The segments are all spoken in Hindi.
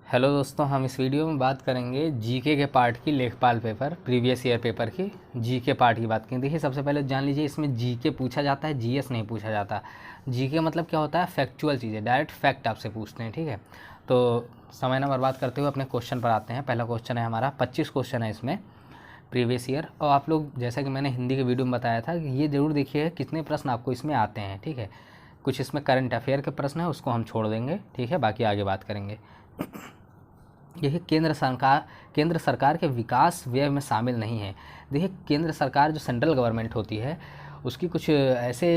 हेलो दोस्तों, हम इस वीडियो में बात करेंगे जीके के पार्ट की, लेखपाल पेपर प्रीवियस ईयर पेपर की जीके पार्ट की बात करें। देखिए, सबसे पहले जान लीजिए, इसमें जीके पूछा जाता है, जीएस नहीं पूछा जाता। जीके मतलब क्या होता है? फैक्चुअल चीज़ें, डायरेक्ट फैक्ट आपसे पूछते हैं, ठीक है। तो समय ना बर्बाद करते हुए अपने क्वेश्चन पर आते हैं। पहला क्वेश्चन है हमारा, 25 क्वेश्चन है इसमें प्रीवियस ईयर। और आप लोग, जैसा कि मैंने हिंदी के वीडियो में बताया था, कि ये ज़रूर देखिए कितने प्रश्न आपको इसमें आते हैं, ठीक है। कुछ इसमें करंट अफेयर के प्रश्न है, उसको हम छोड़ देंगे, ठीक है, बाकी आगे बात करेंगे। देखिए, केंद्र सरकार के विकास व्यय में शामिल नहीं है। देखिए, केंद्र सरकार जो सेंट्रल गवर्नमेंट होती है, उसकी कुछ ऐसे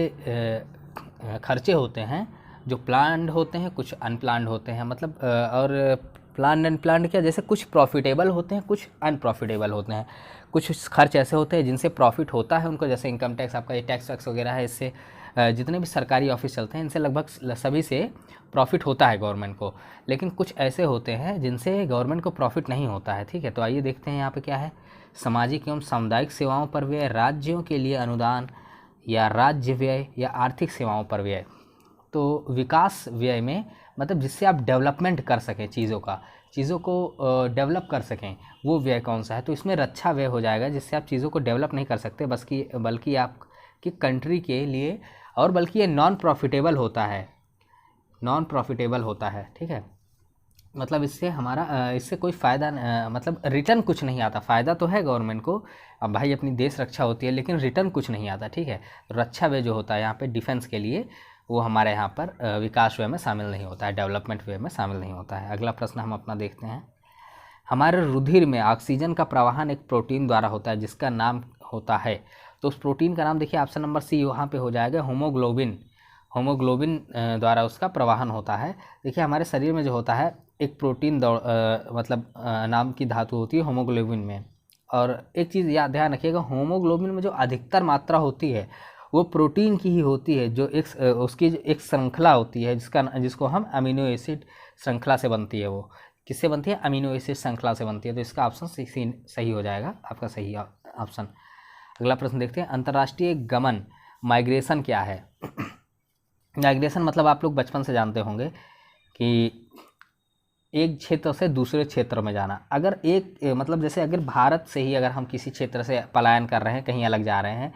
खर्चे होते हैं जो प्लान्ड होते हैं, कुछ अनप्लान्ड होते हैं। मतलब और प्लान्ड अनप्लान्ड क्या, जैसे कुछ प्रॉफिटेबल होते हैं, कुछ अनप्रॉफिटेबल होते हैं। कुछ खर्च ऐसे होते हैं जिनसे प्रॉफिट होता है उनको, जैसे इनकम टैक्स, आपका ये टैक्स वैक्स वगैरह है, इससे जितने भी सरकारी ऑफिस चलते हैं इनसे लगभग सभी से प्रॉफिट होता है गवर्नमेंट को। लेकिन कुछ ऐसे होते हैं जिनसे गवर्नमेंट को प्रॉफिट नहीं होता है, ठीक है। तो आइए देखते हैं यहाँ पे क्या है। सामाजिक एवं सामुदायिक सेवाओं पर व्यय, राज्यों के लिए अनुदान, या राज्य व्यय, या आर्थिक सेवाओं पर व्यय। तो विकास व्यय में मतलब जिससे आप डेवलपमेंट कर सकें, चीज़ों को डेवलप कर सकें, वो व्यय कौन सा है? तो इसमें रक्षा व्यय हो जाएगा, जिससे आप चीज़ों को डेवलप नहीं कर सकते, बल्कि आपकी कंट्री के लिए, और बल्कि ये नॉन प्रॉफिटेबल होता है, ठीक है। मतलब इससे हमारा इससे कोई फ़ायदा, मतलब रिटर्न कुछ नहीं आता। फ़ायदा तो है गवर्नमेंट को, अब भाई अपनी देश रक्षा होती है, लेकिन रिटर्न कुछ नहीं आता, ठीक है। रक्षा व्यय जो होता है यहाँ पे डिफेंस के लिए, वो हमारे यहाँ पर विकास व्यय में शामिल नहीं होता है, डेवलपमेंट व्यय में शामिल नहीं होता है। अगला प्रश्न हम अपना देखते हैं। हमारे रुधिर में ऑक्सीजन का प्रवाहन एक प्रोटीन द्वारा होता है, जिसका नाम होता है। तो उस प्रोटीन का नाम देखिए, ऑप्शन नंबर सी यहाँ पे हो जाएगा, होमोग्लोबिन द्वारा उसका प्रवाहन होता है। देखिए, हमारे शरीर में जो होता है, एक प्रोटीन नाम की धातु होती है होमोग्लोबिन में। और एक चीज़ याद ध्यान रखिएगा, होमोग्लोबिन में जो अधिकतर मात्रा होती है वो प्रोटीन की ही होती है, जो उसकी एक श्रृंखला होती है, जिसको हम अमीनो एसिड श्रृंखला से बनती है। वो किससे बनती है? अमीनो एसिड श्रृंखला से बनती है। तो इसका ऑप्शन सही हो जाएगा, आपका सही ऑप्शन। अगला प्रश्न देखते हैं। अंतर्राष्ट्रीय गमन, माइग्रेशन क्या है? माइग्रेशन मतलब आप लोग बचपन से जानते होंगे कि एक क्षेत्र से दूसरे क्षेत्र में जाना। अगर मतलब जैसे अगर भारत से ही अगर हम किसी क्षेत्र से पलायन कर रहे हैं, कहीं अलग जा रहे हैं,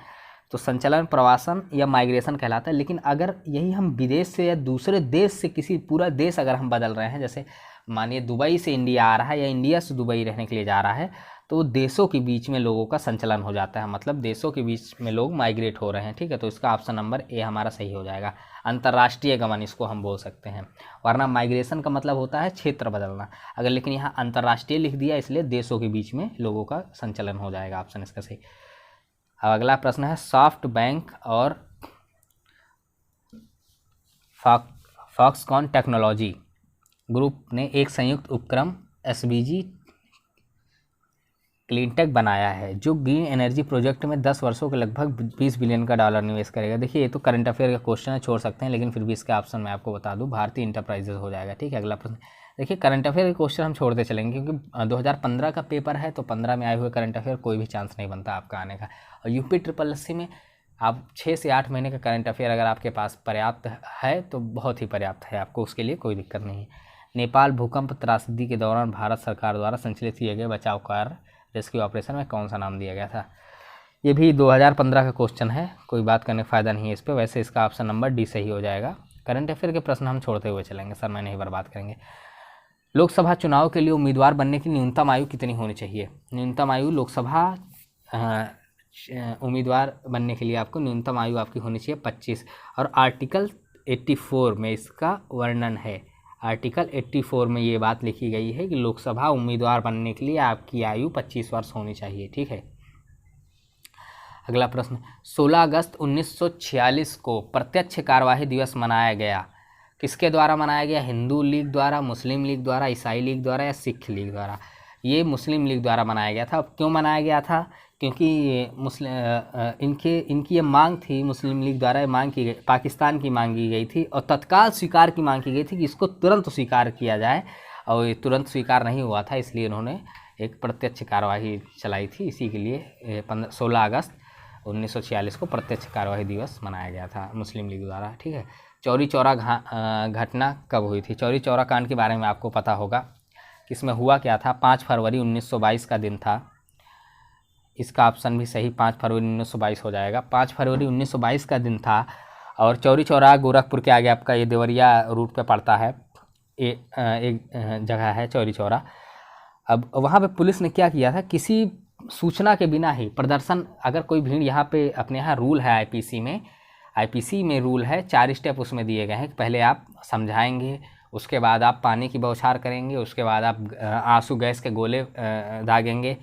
तो संचलन, प्रवासन या माइग्रेशन कहलाता है। लेकिन अगर यही हम विदेश से या दूसरे देश से किसी पूरा देश अगर हम बदल रहे हैं, जैसे मानिए दुबई से इंडिया आ रहा है, या इंडिया से दुबई रहने के लिए जा रहा है, तो देशों के बीच में लोगों का संचलन हो जाता है, मतलब देशों के बीच में लोग माइग्रेट हो रहे हैं, ठीक है। तो इसका ऑप्शन नंबर ए हमारा सही हो जाएगा। अंतर्राष्ट्रीय गमन इसको हम बोल सकते हैं, वरना माइग्रेशन का मतलब होता है क्षेत्र बदलना। अगर लेकिन यहाँ अंतर्राष्ट्रीय लिख दिया, इसलिए देशों के बीच में लोगों का संचलन हो जाएगा, ऑप्शन इसका सही। अब अगला प्रश्न है, सॉफ्ट बैंक और फॉक्सकॉन टेक्नोलॉजी ग्रुप ने एक संयुक्त उपक्रम एसबीजी क्लीनटेक बनाया है, जो ग्रीन एनर्जी प्रोजेक्ट में 10 वर्षों के लगभग $20 बिलियन का निवेश करेगा। देखिए, ये तो करंट अफेयर का क्वेश्चन है, छोड़ सकते हैं, लेकिन फिर भी इसका ऑप्शन मैं आपको बता दूं, भारतीय इंटरप्राइजेज हो जाएगा, ठीक है। अगला प्रश्न देखिए, करंट अफेयर के क्वेश्चन हम छोड़ते चलेंगे, क्योंकि 2015 का पेपर है, तो 15 में आए हुए करंट अफेयर कोई भी चांस नहीं बनता आपका आने का। और यूपी SSS में आप 6 से 8 महीने का करंट अफेयर अगर आपके पास पर्याप्त है, तो बहुत ही पर्याप्त है, आपको उसके लिए कोई दिक्कत नहीं है। नेपाल भूकंप त्रासदी के दौरान भारत सरकार द्वारा संचालित किए गए बचाव कार्य रेस्क्यू ऑपरेशन में कौन सा नाम दिया गया था? ये भी 2015 का क्वेश्चन है, कोई बात करने का फ़ायदा नहीं है इस पर। वैसे इसका ऑप्शन नंबर डी सही हो जाएगा। करंट अफेयर के प्रश्न हम छोड़ते हुए चलेंगे, सर मैं नहीं बर्बाद करेंगे। लोकसभा चुनाव के लिए उम्मीदवार बनने की न्यूनतम आयु कितनी होनी चाहिए? न्यूनतम आयु लोकसभा उम्मीदवार बनने के लिए आपको न्यूनतम आयु आपकी होनी चाहिए 25। और आर्टिकल 84 में इसका वर्णन है। आर्टिकल 84 में ये बात लिखी गई है कि लोकसभा उम्मीदवार बनने के लिए आपकी आयु 25 वर्ष होनी चाहिए, ठीक है। अगला प्रश्न, 16 अगस्त 1946 को प्रत्यक्ष कार्यवाही दिवस मनाया गया, किसके द्वारा मनाया गया? हिंदू लीग द्वारा, मुस्लिम लीग द्वारा, ईसाई लीग द्वारा, या सिख लीग द्वारा? ये मुस्लिम लीग द्वारा मनाया गया था। क्यों मनाया गया था? क्योंकि इनकी ये मांग थी, मुस्लिम लीग द्वारा मांग की गई, पाकिस्तान की मांगी गई थी, और तत्काल स्वीकार की मांग की गई थी कि इसको तुरंत स्वीकार किया जाए, और ये तुरंत स्वीकार नहीं हुआ था, इसलिए उन्होंने एक प्रत्यक्ष कार्यवाही चलाई थी। इसी के लिए 16 अगस्त 1946 को प्रत्यक्ष कार्यवाही दिवस मनाया गया था मुस्लिम लीग द्वारा, ठीक है। चौरी चौरा घटना कब हुई थी? चौरी चौरा कांड के बारे में आपको पता होगा, कि इसमें हुआ क्या था। 5 फरवरी 1922 का दिन था। इसका ऑप्शन भी सही, 5 फरवरी 1922 हो जाएगा। 5 फरवरी 1922 का दिन था और चौरी चौरा गोरखपुर के आगे आपका ये देवरिया रूट पे पड़ता है। एक जगह है चौरी चौरा। अब वहाँ पे पुलिस ने क्या किया था, किसी सूचना के बिना ही प्रदर्शन, अगर कोई भीड़ यहाँ पे, अपने यहाँ रूल है आईपीसी में रूल है, 4 स्टेप उसमें दिए गए हैं। पहले आप समझाएंगे, उसके बाद आप पानी की बौछार करेंगे, उसके बाद आप आंसू गैस के गोले दागेंगे,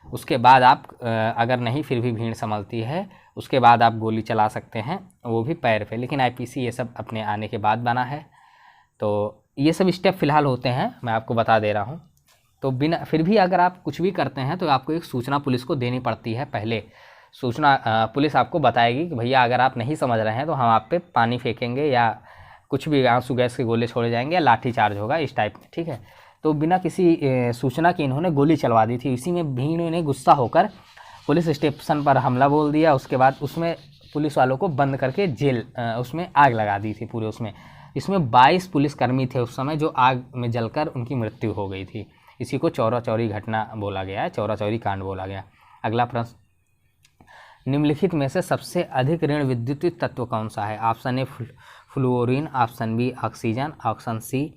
उसके बाद आप अगर नहीं फिर भी भीड़ संभलती है, उसके बाद आप गोली चला सकते हैं, वो भी पैर पे। लेकिन आईपीसी ये सब अपने आने के बाद बना है। तो ये सब स्टेप फ़िलहाल होते हैं, मैं आपको बता दे रहा हूँ। तो बिना, फिर भी अगर आप कुछ भी करते हैं तो आपको एक सूचना पुलिस को देनी पड़ती है। पहले सूचना पुलिस आपको बताएगी कि भैया अगर आप नहीं समझ रहे हैं तो हम आप पे पानी फेंकेंगे या कुछ भी आंसू गैस के गोले छोड़े जाएंगे या लाठी चार्ज होगा, इस टाइप में, ठीक है। तो बिना किसी सूचना के इन्होंने गोली चलवा दी थी। इसी में भीड़ ने गुस्सा होकर पुलिस स्टेशन पर हमला बोल दिया। उसके बाद उसमें पुलिस वालों को बंद करके जेल उसमें आग लगा दी थी पूरे उसमें। इसमें 22 पुलिसकर्मी थे उस समय जो आग में जलकर उनकी मृत्यु हो गई थी। इसी को चौरा चौरी घटना बोला गया है, चौरा चौरी कांड बोला गया। अगला प्रश्न, निम्नलिखित में से सबसे अधिक ऋण विद्युतीय तत्व कौन सा है? Option A fluorine, option B oxygen, option C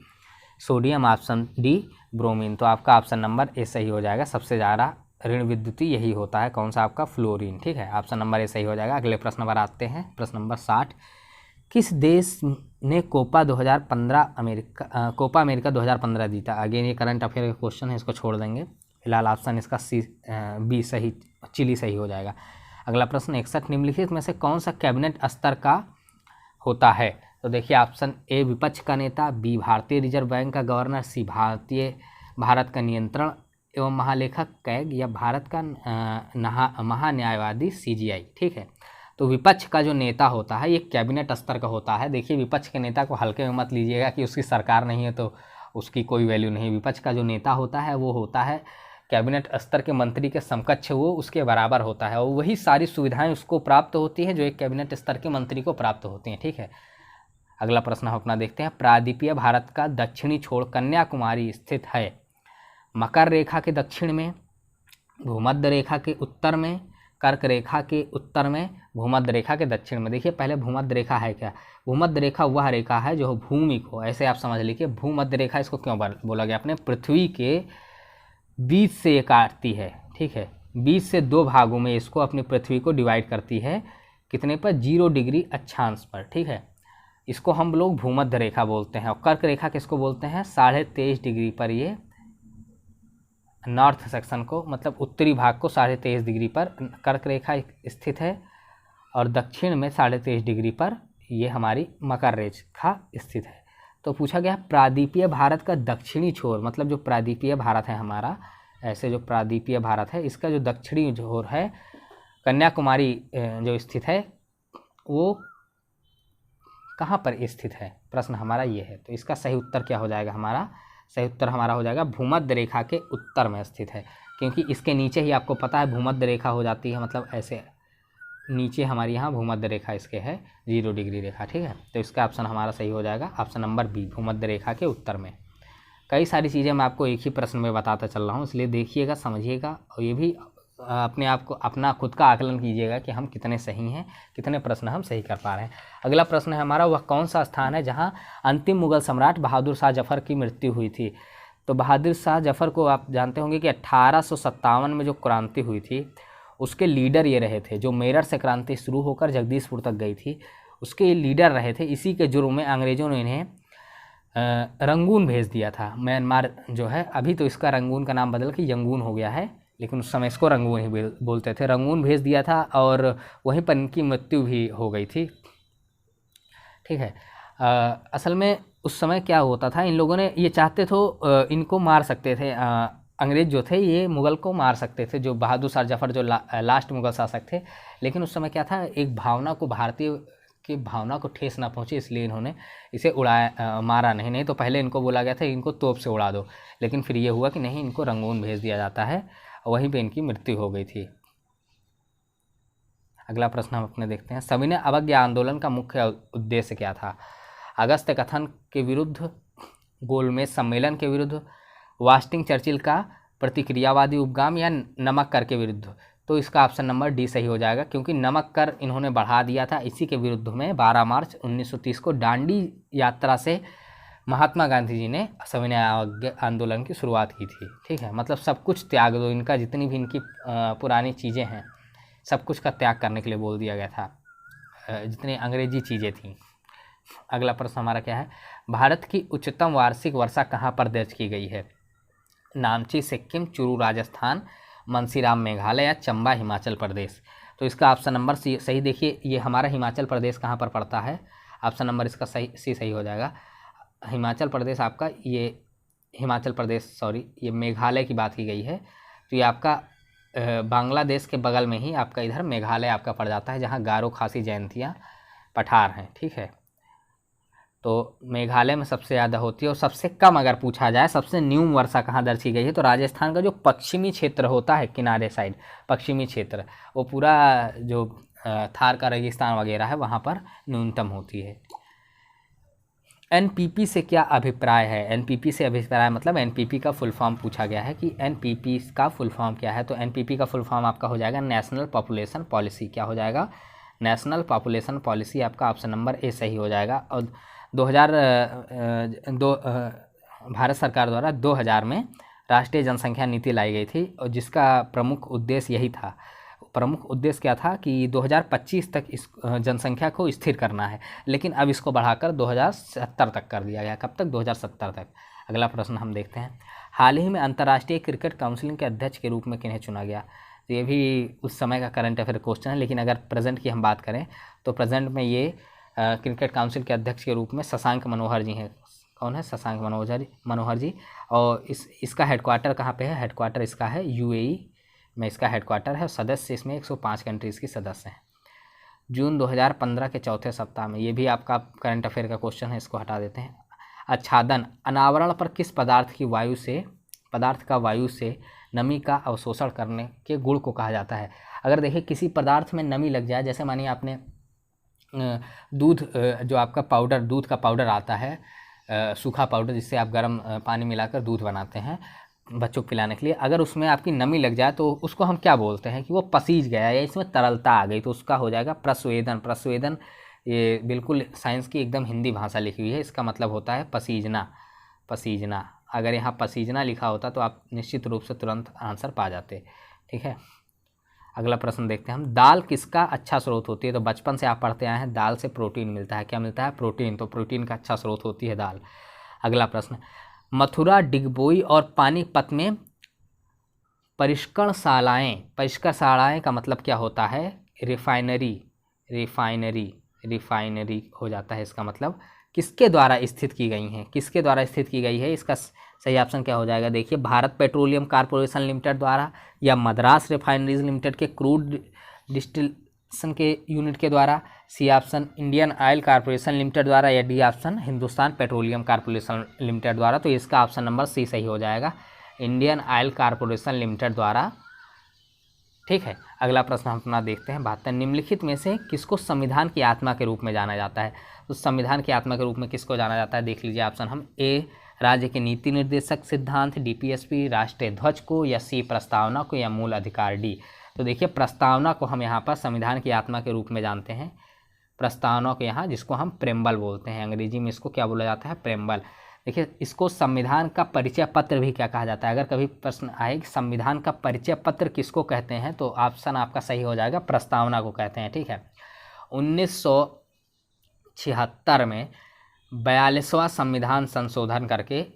sodium, option D bromine. तो आपका ऑप्शन नंबर ए सही हो जाएगा। सबसे ज़्यादा ऋण विद्युतीय यही होता है, कौन सा? आपका फ्लोरीन, ठीक है। ऑप्शन नंबर ए सही हो जाएगा। अगले प्रश्न पर आते हैं, प्रश्न नंबर 60। किस देश ने कोपा अमेरिका 2015 जीता? अगेन ये करंट अफेयर का क्वेश्चन है, इसको छोड़ देंगे फिलहाल। ऑप्शन इसका बी सही, चिली सही हो जाएगा। अगला प्रश्न 61, निम्नलिखित में से कौन सा कैबिनेट स्तर का होता है? तो देखिए, ऑप्शन ए विपक्ष का नेता, बी भारतीय रिजर्व बैंक का गवर्नर, सी भारत का नियंत्रण एवं महालेखक कैग, या भारत का महान्यायवादी सीजीआई, ठीक है। तो विपक्ष का जो नेता होता है ये कैबिनेट स्तर का होता है। देखिए, विपक्ष के नेता को हल्के में मत लीजिएगा कि उसकी सरकार नहीं है तो उसकी कोई वैल्यू नहीं। विपक्ष का जो नेता होता है वो होता है कैबिनेट स्तर के मंत्री के समकक्ष, वो उसके बराबर होता है और वही सारी सुविधाएं उसको प्राप्त होती हैं जो एक कैबिनेट स्तर के मंत्री को प्राप्त होती हैं, ठीक है। अगला प्रश्न हम अपना देखते हैं। प्रायद्वीपीय भारत का दक्षिणी छोर कन्याकुमारी स्थित है। मकर रेखा के दक्षिण में, भूमध्य रेखा के उत्तर में, कर्क रेखा के उत्तर में, भूमध्य रेखा के दक्षिण में। देखिए, पहले भूमध्य रेखा है क्या? भूमध्य रेखा वह रेखा है जो भूमि को, ऐसे आप समझ लीजिए, भूमध्य रेखा इसको क्यों बोला गया? अपने पृथ्वी के बीच से ये काटती है, ठीक है। बीच से 2 भागों में इसको, अपनी पृथ्वी को डिवाइड करती है। कितने पर? 0 डिग्री अक्षांश पर, ठीक है। इसको हम लोग भूमध्य रेखा बोलते हैं। और कर्क रेखा किसको बोलते हैं? 23.5 डिग्री पर ये नॉर्थ सेक्शन को, मतलब उत्तरी भाग को 23.5 डिग्री पर कर्क रेखा स्थित है और दक्षिण में 23.5 डिग्री पर ये हमारी मकर रेखा स्थित है। तो पूछा गया प्रायद्वीपीय भारत का दक्षिणी छोर, मतलब जो प्रायद्वीपीय भारत है हमारा, ऐसे जो प्रायद्वीपीय भारत है इसका जो दक्षिणी छोर है कन्याकुमारी जो स्थित है, वो कहाँ पर स्थित है? प्रश्न हमारा ये है। तो इसका सही उत्तर क्या हो जाएगा? हमारा सही उत्तर हमारा हो जाएगा भूमध्य रेखा के उत्तर में स्थित है, क्योंकि इसके नीचे ही आपको पता है भूमध्य रेखा हो जाती है, मतलब ऐसे नीचे हमारी यहाँ भूमध्य रेखा इसके है 0 डिग्री रेखा, ठीक है। तो इसका ऑप्शन हमारा सही हो जाएगा, ऑप्शन नंबर बी, भूमध्य रेखा के उत्तर में। कई सारी चीज़ें मैं आपको एक ही प्रश्न में बताता चल रहा हूँ, इसलिए देखिएगा, समझिएगा और ये भी अपने आप को, अपना खुद का आकलन कीजिएगा कि हम कितने सही हैं, कितने प्रश्न हम सही कर पा रहे हैं। अगला प्रश्न है हमारा, वह कौन सा स्थान है जहाँ अंतिम मुगल सम्राट बहादुर शाह जफ़र की मृत्यु हुई थी? तो बहादुर शाह जफ़र को आप जानते होंगे कि 1857 में जो क्रांति हुई थी उसके लीडर ये रहे थे, जो मेरठ से क्रांति शुरू होकर जगदीशपुर तक गई थी, उसके लीडर रहे थे। इसी के जुर्म में अंग्रेज़ों ने इन्हें रंगून भेज दिया था। म्यांमार जो है, अभी तो इसका रंगून का नाम बदल के यंगून हो गया है, लेकिन उस समय इसको रंगून ही बोलते थे। रंगून भेज दिया था और वहीं पर इनकी मृत्यु भी हो गई थी, ठीक है। असल में उस समय क्या होता था, इन लोगों ने ये चाहते तो इनको मार सकते थे, अंग्रेज़ जो थे ये मुग़ल को मार सकते थे, जो बहादुर शाह जफ़र जो लास्ट मुग़ल शासक थे। लेकिन उस समय क्या था, एक भावना को, भारतीय की भावना को ठेस ना पहुंचे, इसलिए इन्होंने इसे उड़ाया, मारा नहीं तो पहले इनको बोला गया था इनको तोप से उड़ा दो, लेकिन फिर ये हुआ कि नहीं, इनको रंगून भेज दिया जाता है, वहीं पे इनकी मृत्यु हो गई थी। अगला प्रश्न हम अपने देखते हैं। सविनय अवज्ञा आंदोलन का मुख्य उद्देश्य क्या था? अगस्त कथन के विरुद्ध, गोलमेज सम्मेलन के विरुद्ध, वास्टिंग चर्चिल का प्रतिक्रियावादी उपगाम या नमक कर के विरुद्ध। तो इसका ऑप्शन नंबर डी सही हो जाएगा, क्योंकि नमक कर इन्होंने बढ़ा दिया था, इसी के विरुद्ध में 12 मार्च 1930 को दांडी यात्रा से महात्मा गांधी जी ने सविनय आंदोलन की शुरुआत की थी। ठीक है, मतलब सब कुछ त्याग दो, इनका जितनी भी इनकी पुरानी चीज़ें हैं सब कुछ का त्याग करने के लिए बोल दिया गया था, जितनी अंग्रेजी चीज़ें थीं। अगला प्रश्न हमारा क्या है, भारत की उच्चतम वार्षिक वर्षा कहाँ पर दर्ज की गई है? नामची सिक्किम, चूरू राजस्थान, मंसीराम मेघालय या चंबा हिमाचल प्रदेश। तो इसका ऑप्शन नंबर सी सही। देखिए ये हमारा हिमाचल प्रदेश कहाँ पर पड़ता है, ऑप्शन नंबर इसका सही हो जाएगा। हिमाचल प्रदेश आपका ये हिमाचल प्रदेश सॉरी ये मेघालय की बात की गई है, तो ये आपका बांग्लादेश के बगल में ही आपका इधर मेघालय आपका पड़ जाता है, जहाँ गारो, खासी, जयंतिया, पठार हैं। ठीक है, तो मेघालय में सबसे ज़्यादा होती है। और सबसे कम अगर पूछा जाए सबसे न्यून वर्षा कहाँ दर्ज की गई है, तो राजस्थान का जो पश्चिमी क्षेत्र होता है, किनारे साइड पश्चिमी क्षेत्र, वो पूरा जो थार का रेगिस्तान वगैरह है वहाँ पर न्यूनतम होती है। एनपीपी से क्या अभिप्राय है? एनपीपी से अभिप्राय मतलब एनपीपी का फुल फॉर्म पूछा गया है कि एनपीपी का फुल फॉर्म क्या है। तो एनपीपी का फुल फॉर्म आपका हो जाएगा नेशनल पॉपुलेशन पॉलिसी। क्या हो जाएगा? National population policy. आपका ऑप्शन नंबर ए सही हो जाएगा। और 2002 भारत सरकार द्वारा 2000 में राष्ट्रीय जनसंख्या नीति लाई गई थी, और जिसका प्रमुख उद्देश्य यही था। प्रमुख उद्देश्य क्या था कि 2025 तक इस जनसंख्या को स्थिर करना है, लेकिन अब इसको बढ़ाकर 2070 तक कर दिया गया। कब तक? 2070 तक। अगला प्रश्न हम देखते हैं, हाल ही में अंतर्राष्ट्रीय क्रिकेट काउंसिल के अध्यक्ष के रूप में किन्हें चुना गया? तो ये भी उस समय का करंट अफेयर क्वेश्चन है, लेकिन अगर प्रेजेंट की हम बात करें तो प्रेजेंट में ये क्रिकेट काउंसिल के अध्यक्ष के रूप में शशांक मनोहर जी हैं। कौन है? शशांक मनोहर जी। और इसका हेडक्वार्टर कहाँ पे है? हेडक्वार्टर इसका है यूएई में, इसका हेडक्वार्टर है। सदस्य इसमें 105 कंट्रीज़ की सदस्य हैं। जून 2015 के चौथे सप्ताह में, ये भी आपका करंट अफेयर का क्वेश्चन है, इसको हटा देते हैं। आच्छादन अनावरण पर किस पदार्थ का वायु से नमी का अवशोषण करने के गुण को कहा जाता है? अगर देखिए किसी पदार्थ में नमी लग जाए, जैसे मानिए आपने दूध, जो आपका पाउडर, दूध का पाउडर आता है, सूखा पाउडर, जिससे आप गर्म पानी मिलाकर दूध बनाते हैं बच्चों को पिलाने के लिए, अगर उसमें आपकी नमी लग जाए तो उसको हम क्या बोलते हैं कि वो पसीज गया या इसमें तरलता आ गई, तो उसका हो जाएगा प्रस्वेदन। प्रस्वेदन ये बिल्कुल साइंस की एकदम हिंदी भाषा लिखी हुई है, इसका मतलब होता है पसीजना। अगर यहाँ पसीजना लिखा होता तो आप निश्चित रूप से तुरंत आंसर पा जाते। ठीक है, अगला प्रश्न देखते हैं हम, दाल किसका अच्छा स्रोत होती है? तो बचपन से आप पढ़ते आए हैं, दाल से प्रोटीन मिलता है। क्या मिलता है? प्रोटीन। तो प्रोटीन का अच्छा स्रोत होती है दाल। अगला प्रश्न, मथुरा, डिगबोई और पानीपत में परिष्करण का मतलब क्या होता है? रिफाइनरी हो जाता है इसका मतलब। किसके द्वारा स्थित की गई है? इसका सही ऑप्शन क्या हो जाएगा? देखिए, भारत पेट्रोलियम कॉर्पोरेशन लिमिटेड द्वारा, या मद्रास रिफाइनरीज लिमिटेड के क्रूड डिस्टिलेशन के यूनिट के द्वारा, C option Indian Oil Corporation Limited द्वारा, या D option Hindustan Petroleum Corporation Limited द्वारा। तो इसका ऑप्शन नंबर सी सही हो जाएगा, इंडियन ऑयल कॉर्पोरेशन लिमिटेड द्वारा। ठीक है, अगला प्रश्न हम अपना देखते हैं, 72, निम्नलिखित में से किसको संविधान की आत्मा के रूप में जाना जाता है? तो संविधान की आत्मा के रूप में किसको जाना जाता है? देख लीजिए ऑप्शन हम, ए राज्य के नीति निर्देशक सिद्धांत डीपीएसपी, राष्ट्रीय ध्वज को, या सी प्रस्तावना को, या मूल अधिकार डी। तो देखिए, प्रस्तावना को हम यहाँ पर संविधान की आत्मा के रूप में जानते हैं। प्रस्तावना को यहाँ, जिसको हम प्रेम्बल बोलते हैं, अंग्रेजी में इसको क्या बोला जाता है? प्रेम्बल। देखिए, इसको संविधान का परिचय पत्र भी क्या कहा जाता है? अगर कभी प्रश्न आए कि संविधान का परिचय पत्र किसको कहते हैं, तो ऑप्शन आपका सही हो जाएगा, प्रस्तावना को कहते हैं। ठीक है, 1976 में 42वां संविधान संशोधन करके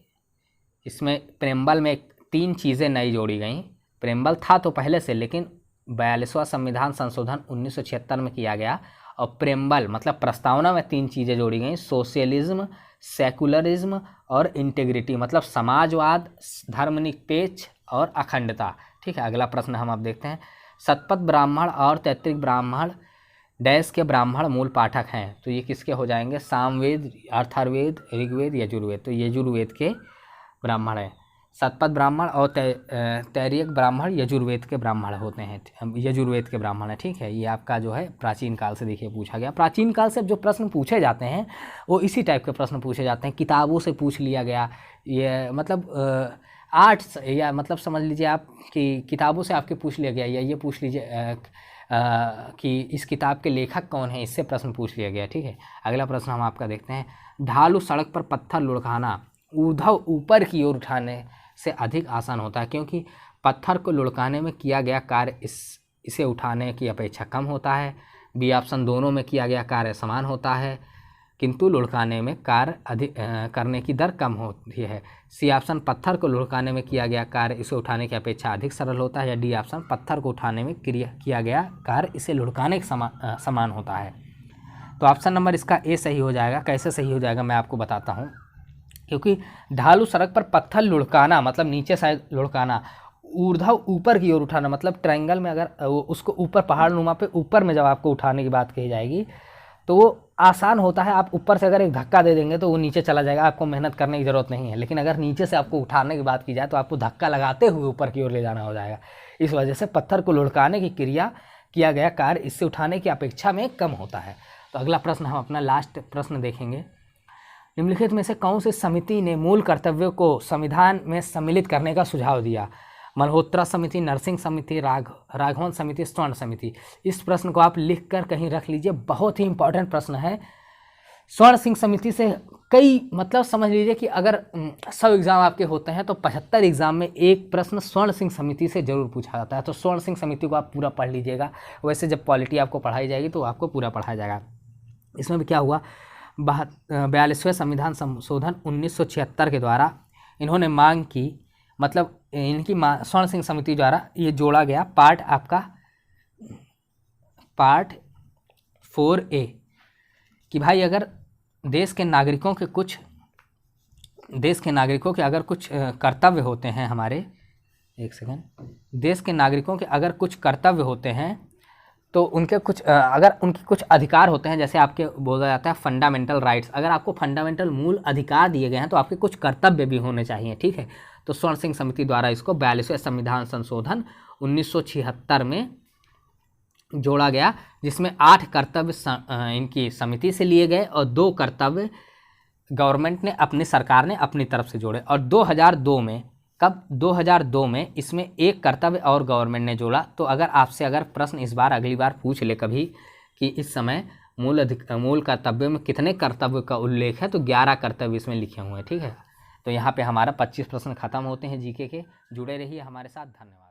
इसमें प्रेम्बल में 3 चीज़ें नई जोड़ी गई। प्रेम्बल था तो पहले से, लेकिन 42वां संविधान संशोधन 1976 में किया गया, और प्रेम्बल मतलब प्रस्तावना में 3 चीज़ें जोड़ी गई, सोशलिज्म, सेकुलरिज्म और इंटीग्रिटी, मतलब समाजवाद, धर्मनिरपेक्ष और अखंडता। ठीक है, अगला प्रश्न हम अब देखते हैं, शतपथ ब्राह्मण और तैत्तिक ब्राह्मण डैश के ब्राह्मण मूल पाठक हैं? तो ये किसके हो जाएंगे? सामवेद, अथर्ववेद, ऋग्वेद, यजुर्वेद। तो यजुर्वेद के ब्राह्मण हैं। शतपथ ब्राह्मण और तैत्तिक ब्राह्मण यजुर्वेद के ब्राह्मण होते हैं, यजुर्वेद के ब्राह्मण है। ठीक है, ये आपका जो है प्राचीन काल से देखिए पूछा गया। प्राचीन काल से जो प्रश्न पूछे जाते हैं वो इसी टाइप के प्रश्न पूछे जाते हैं, किताबों से पूछ लिया गया। ये मतलब या मतलब समझ लीजिए आप कि किताबों से आपके पूछ लिया गया, या ये पूछ लीजिए कि इस किताब के लेखक कौन है, इससे प्रश्न पूछ लिया गया। ठीक है, अगला प्रश्न हम आपका देखते हैं। ढालू सड़क पर पत्थर लुढ़काना ऊर्ध्व ऊपर की ओर उठाने से अधिक आसान होता है, क्योंकि पत्थर को लुढ़काने में किया गया कार्य इसे उठाने की अपेक्षा कम होता है। बी ऑप्शन, दोनों में किया गया कार्य समान होता है किंतु लुढ़काने में कार्य अधिक करने की दर कम होती है। सी ऑप्शन, पत्थर को लुढ़काने में किया गया कार्य इसे उठाने की अपेक्षा अधिक सरल होता है। या डी ऑप्शन, पत्थर को उठाने में किया गया कार्य इसे लुढ़काने के समान होता है। तो ऑप्शन नंबर इसका ए सही हो जाएगा। कैसे सही हो जाएगा मैं आपको बताता हूँ। क्योंकि ढालू सड़क पर पत्थर लुढ़काना मतलब नीचे साइड लुढ़काना, ऊर्ध्व ऊपर की ओर उठाना मतलब ट्रायंगल में अगर उसको ऊपर पहाड़ नुमा पे ऊपर में जब आपको उठाने की बात कही जाएगी तो वो आसान होता है। आप ऊपर से अगर एक धक्का दे देंगे तो वो नीचे चला जाएगा, आपको मेहनत करने की ज़रूरत नहीं है। लेकिन अगर नीचे से आपको उठाने की बात की जाए तो आपको धक्का लगाते हुए ऊपर की ओर ले जाना हो जाएगा। इस वजह से पत्थर को लुढ़काने की क्रिया किया गया कार्य इससे उठाने की अपेक्षा में कम होता है। तो अगला प्रश्न हम अपना लास्ट प्रश्न देखेंगे। निम्नलिखित में से कौन सी समिति ने मूल कर्तव्यों को संविधान में सम्मिलित करने का सुझाव दिया? मल्होत्रा समिति, नरसिंह समिति, राघवन समिति, स्वर्ण समिति। इस प्रश्न को आप लिख कर कहीं रख लीजिए, बहुत ही इंपॉर्टेंट प्रश्न है। स्वर्ण सिंह समिति से कई मतलब समझ लीजिए कि अगर 100 एग्ज़ाम आपके होते हैं तो 75 एग्ज़ाम में एक प्रश्न स्वर्ण सिंह समिति से जरूर पूछा जाता है। तो स्वर्ण सिंह समिति को आप पूरा पढ़ लीजिएगा। वैसे जब पॉलिटी आपको पढ़ाई जाएगी तो आपको पूरा पढ़ाया जाएगा। इसमें भी क्या हुआ, 42वें संविधान संशोधन 1976 के द्वारा इन्होंने मांग की, मतलब इनकी स्वर्ण सिंह समिति द्वारा ये जोड़ा गया पार्ट आपका पार्ट 4A कि भाई अगर देश के नागरिकों के अगर कुछ कर्तव्य होते हैं हमारे, एक सेकंड, देश के नागरिकों के अगर कुछ कर्तव्य होते हैं तो उनके कुछ अगर उनके कुछ अधिकार होते हैं, जैसे आपके बोला जाता है फंडामेंटल राइट्स, अगर आपको फंडामेंटल मूल अधिकार दिए गए हैं तो आपके कुछ कर्तव्य भी होने चाहिए। ठीक है, तो स्वर्ण सिंह समिति द्वारा इसको 42वें संविधान संशोधन 1976 में जोड़ा गया, जिसमें 8 कर्तव्य इनकी समिति से लिए गए और 2 कर्तव्य गवर्नमेंट ने अपनी सरकार ने अपनी तरफ से जोड़े। और 2002 में 2002 में इसमें एक कर्तव्य और गवर्नमेंट ने जोड़ा। तो अगर आपसे अगर प्रश्न इस बार अगली बार पूछ ले कभी कि इस समय मूल कर्तव्य में कितने कर्तव्य का उल्लेख है, तो 11 कर्तव्य इसमें लिखे हुए हैं। ठीक है, तो यहाँ पे हमारा 25 प्रश्न खत्म होते हैं जीके के। जुड़े रहिए हमारे साथ, धन्यवाद।